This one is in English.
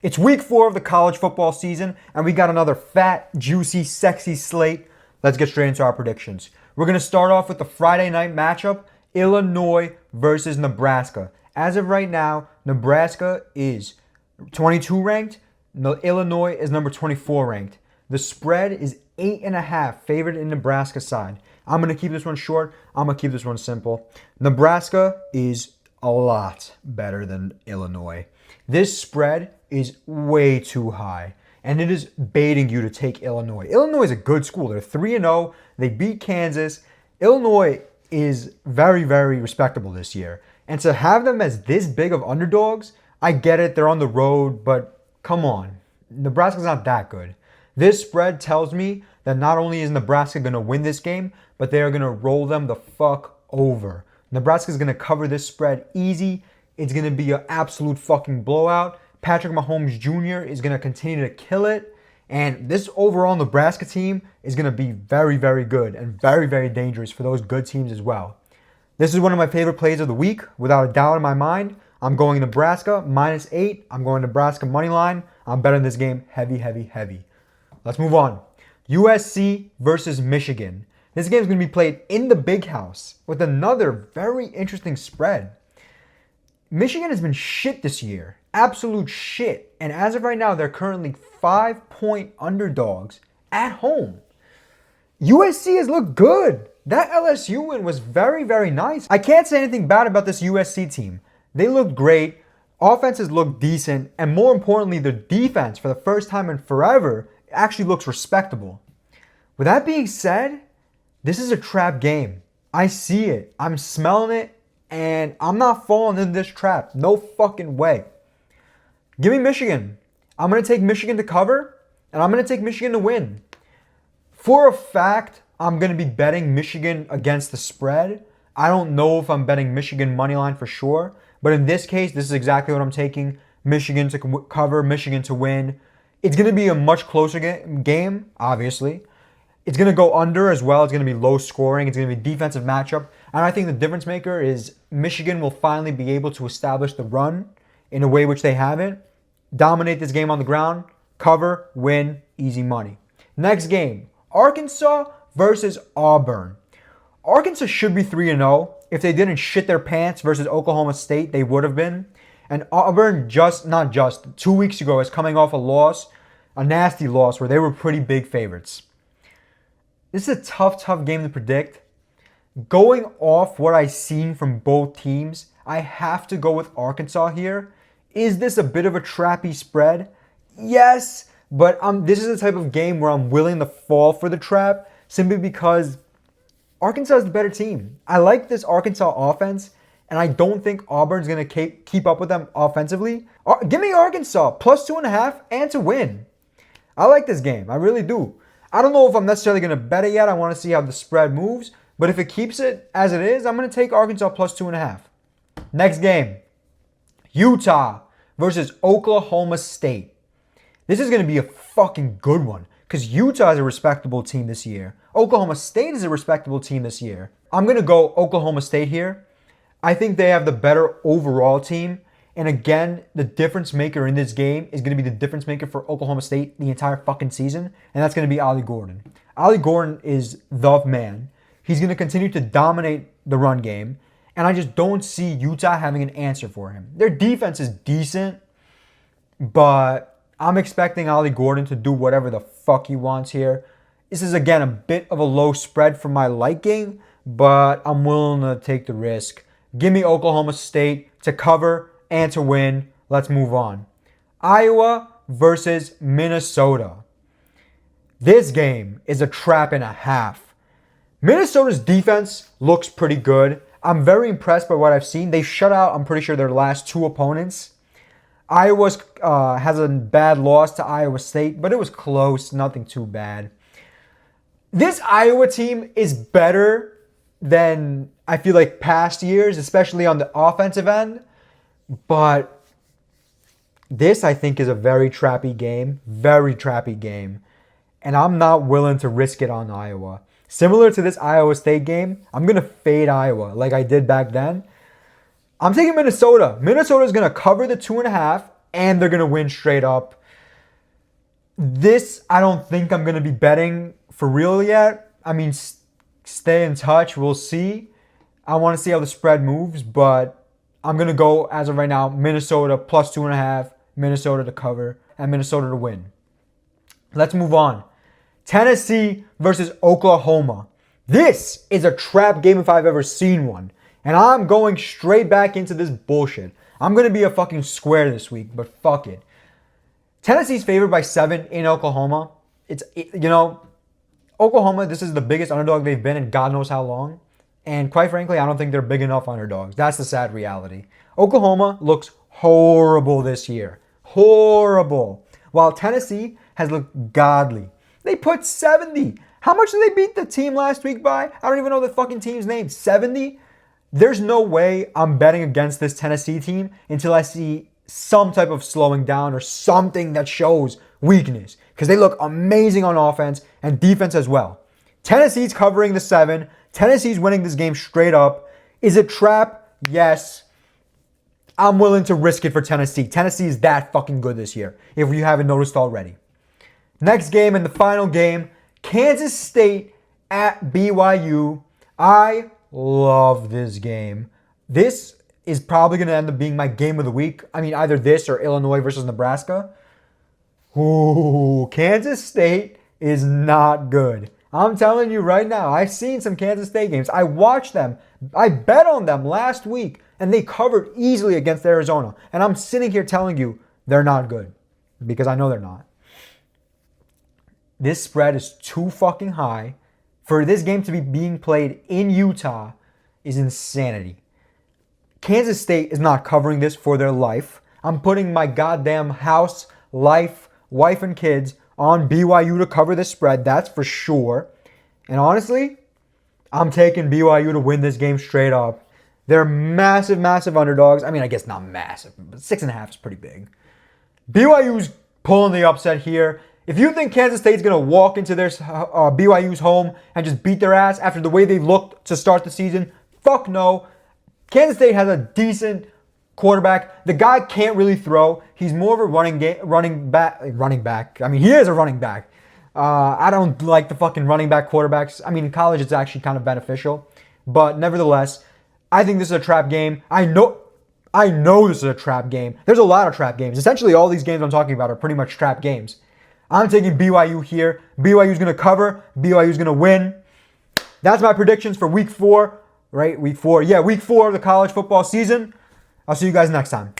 It's week 4 of the college football season, and we got another fat, juicy, sexy slate. Let's get straight into our predictions. We're going to start off with the Friday night matchup, Illinois versus Nebraska. As of right now, Nebraska is 22 ranked. Illinois is number 24 ranked. The spread is 8.5 favored in Nebraska's side. I'm going to keep this one short. I'm going to keep this one simple. Nebraska is a lot better than Illinois. This spread is way too high, and it is baiting you to take Illinois. Illinois is a good school. They're 3-0. They beat Kansas. Illinois is very, very respectable this year. And to have them as this big of underdogs, I get it. They're on the road, but come on. Nebraska's not that good. This spread tells me that not only is Nebraska going to win this game, but they are going to roll them the fuck over. Nebraska's going to cover this spread easy. It's going to be an absolute fucking blowout. Patrick Mahomes Jr. is going to continue to kill it. And this overall Nebraska team is going to be very, very good and very, very dangerous for those good teams as well. This is one of my favorite plays of the week, without a doubt in my mind. I'm going Nebraska -8. I'm going Nebraska money line. I'm betting this game heavy, heavy, heavy. Let's move on. USC versus Michigan. This game is going to be played in the Big House with another very interesting spread. Michigan has been shit this year. Absolute shit. And as of right now, they're currently 5-point underdogs at home. USC has looked good. That LSU win was very, very nice. I can't say anything bad about this USC team. They looked great. Offenses look decent. And more importantly, their defense, for the first time in forever, actually looks respectable. With that being said, this is a trap game. I see it. I'm smelling it. And I'm not falling into this trap. No fucking way. Give me Michigan. I'm going to take Michigan to cover, and I'm going to take Michigan to win. For a fact, I'm going to be betting Michigan against the spread. I don't know if I'm betting Michigan money line for sure, but in this case, this is exactly what I'm taking. Michigan to cover, Michigan to win. It's going to be a much closer game, obviously. It's going to go under as well. It's going to be low scoring. It's going to be a defensive matchup. And I think the difference maker is Michigan will finally be able to establish the run in a way which they haven't. Dominate this game on the ground. Cover, win, easy money. Next game, Arkansas versus Auburn. Arkansas should be 3-0. If they didn't shit their pants versus Oklahoma State, they would have been. And Auburn 2 weeks ago is coming off a loss, a nasty loss where they were pretty big favorites. This is a tough game to predict. Going off what I've seen from both teams, I have to go with Arkansas here. Is this a bit of a trappy spread? Yes, but this is the type of game where I'm willing to fall for the trap simply because Arkansas is the better team. I like this Arkansas offense, and I don't think Auburn's going to keep up with them offensively. Give me Arkansas +2.5 and to win. I like this game. I really do. I don't know if I'm necessarily going to bet it yet. I want to see how the spread moves. But if it keeps it as it is, I'm going to take Arkansas +2.5. Next game, Utah versus Oklahoma State. This is going to be a fucking good one because Utah is a respectable team this year. Oklahoma State is a respectable team this year. I'm going to go Oklahoma State here. I think they have the better overall team. And again, the difference maker in this game is going to be the difference maker for Oklahoma State the entire fucking season, and that's going to be Ollie Gordon. Ollie Gordon is the man. He's going to continue to dominate the run game, and I just don't see Utah having an answer for him. Their defense is decent, but I'm expecting Ollie Gordon to do whatever the fuck he wants here. This is, again, a bit of a low spread for my liking, but I'm willing to take the risk. Give me Oklahoma State to cover and to win. Let's move on. Iowa versus Minnesota. This game is a trap and a half. Minnesota's defense looks pretty good. I'm very impressed by what I've seen. They shut out, I'm pretty sure, their last 2 opponents. Iowa has a bad loss to Iowa State, but it was close, nothing too bad. This Iowa team is better than I feel like past years, especially on the offensive end. But this, I think, is a very trappy game. And I'm not willing to risk it on Iowa. Similar to this Iowa State game, I'm going to fade Iowa like I did back then. I'm taking Minnesota. Minnesota is going to cover the 2.5, and they're going to win straight up. This, I don't think I'm going to be betting for real yet. I mean, stay in touch. We'll see. I want to see how the spread moves, but I'm going to go, as of right now, Minnesota plus 2.5, Minnesota to cover, and Minnesota to win. Let's move on. Tennessee versus Oklahoma. This is a trap game if I've ever seen one. And I'm going straight back into this bullshit. I'm going to be a fucking square this week, but fuck it. Tennessee's favored by 7 in Oklahoma. Oklahoma, this is the biggest underdog they've been in God knows how long. And quite frankly, I don't think they're big enough underdogs. That's the sad reality. Oklahoma looks horrible this year. Horrible. While Tennessee has looked godly. They put 70. How much did they beat the team last week by? I don't even know the fucking team's name. 70? There's no way I'm betting against this Tennessee team until I see some type of slowing down or something that shows weakness. Because they look amazing on offense and defense as well. Tennessee's covering the 7. Tennessee's winning this game straight up. Is it trap? Yes. I'm willing to risk it for Tennessee. Tennessee is that fucking good this year, if you haven't noticed already. Next game and the final game, Kansas State at BYU. I love this game. This is probably going to end up being my game of the week. I mean, either this or Illinois versus Nebraska. Ooh, Kansas State is not good. I'm telling you right now, I've seen some Kansas State games. I watched them. I bet on them last week, and they covered easily against Arizona. And I'm sitting here telling you they're not good because I know they're not. This spread is too fucking high. For this game to be being played in Utah is insanity. Kansas State is not covering this for their life. I'm putting my goddamn house, life, wife, and kids on BYU to cover this spread. That's for sure. And honestly, I'm taking BYU to win this game straight up. They're massive, massive underdogs. I mean, I guess not massive, but 6.5 is pretty big. BYU's pulling the upset here. If you think Kansas State's going to walk into their BYU's home and just beat their ass after the way they looked to start the season, fuck no. Kansas State has a decent quarterback. The guy can't really throw. He's more of a running back. I mean, he is a running back. I don't like the fucking running back quarterbacks. I mean, in college, it's actually kind of beneficial. But nevertheless, I think this is a trap game. I know this is a trap game. There's a lot of trap games. Essentially, all these games I'm talking about are pretty much trap games. I'm taking BYU here. BYU's going to cover. BYU's going to win. That's my predictions for week 4. Right? Week 4. Yeah, week 4 of the college football season. I'll see you guys next time.